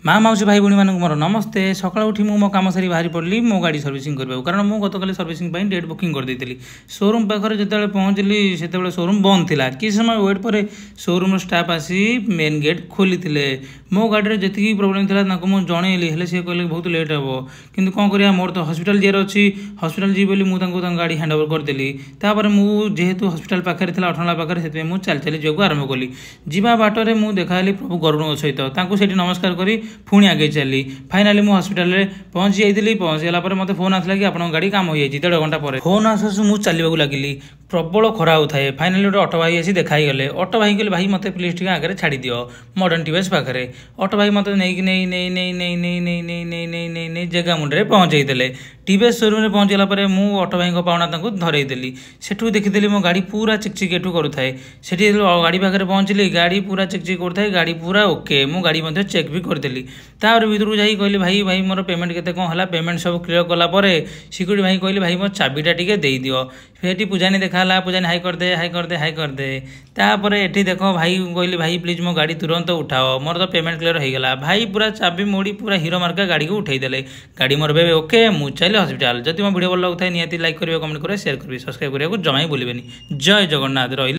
माँ मौसी भाई भाई मानक मोर नमस्ते सकाल उठी मो कम सारी बाहरी पड़ी मो गाड़ी सर्विसिंग करने कारण मुझे गतकाली सर्विसिंग डेट बुकिंग कर देती शोरूम पाखे जो पहुँचली से शोरूम बंद थी कि समय वेट पर शोरूम स्टाफ आसी मेन गेट खोली मो गाड़ी में जी प्रोब्लेम था मुझे जनइली सी कहले बहुत लेट हे कि कौन कर मोर तो हस्पिटाल जीवर अच्छी हस्पिटाल जी बोली मुझे गाड़ी हैंड ओवर करदेली जेहेतु हस्पिटाल पाखे थी अठनाला पाखे से मुझे चल चली जावाक आरंभ कली जा बाटर मुझे देखाली प्रभु गरुड़ सहित से नमस्कार करी पुणी आगे चली फाइनाली मुझे हस्पिटाल पहुंची जाइली पहुंचीगला मत फोन आसला कि आपन गाड़ी काम हो जाए 1.5 घंटा पर फोन आसू मुझे चलने लगिली प्रबल खरा होता है फाइनाली गोटे ऑटो भाई आसी देखाई गले ऑटो भाई कहले भाई मत प्लीज टे आगे छाड़ी दियो मॉडर्न टीवीएस पाखे ऑटो भाई मत नहीं जगह मुंडे पहुंचे टीवीएस शोरूम में पहुंचला मुझे ऑटो भाई पावना धरईदेली सेठू देखीदेली मो गाड़ी पूरा चिकचिक एठू करूए से गाड़ी पाखे पहुंचली गाड़ी पूरा चिकचिक करूए गाड़ी पूरा ओके मु गाड़ी चेक भी करदेली भीतर जाई कहली भाई भाई मोर पेमेंट केते कौन है पेमेंट सब क्लियर कलापर सिक्यूरीटी भाई कहली भाई मो चाबीटा टिके दे दियो फिर पूजानी देखा पूजानी हाई करदे हाई करदे हाई करदे तापर एठी देख भाई कहली भाई प्लीज मो गाड़ी तुरंत उठाओ मोर तो पेमेंट क्लियर हो गला भाई पूरा चाबी मोड़ी पूरा हीरो मार्का गाड़ी को उठेदेले गाड़ी मोर बे ओके मु चली हस्पिटाल जब मो वीडियो भल लगता है निहाती लाइक करेंगे कमेंट करेंगे शेयर करेंगे सब्सक्राइब करने को जमा ही भूलें। जय जगन्नाथ रही।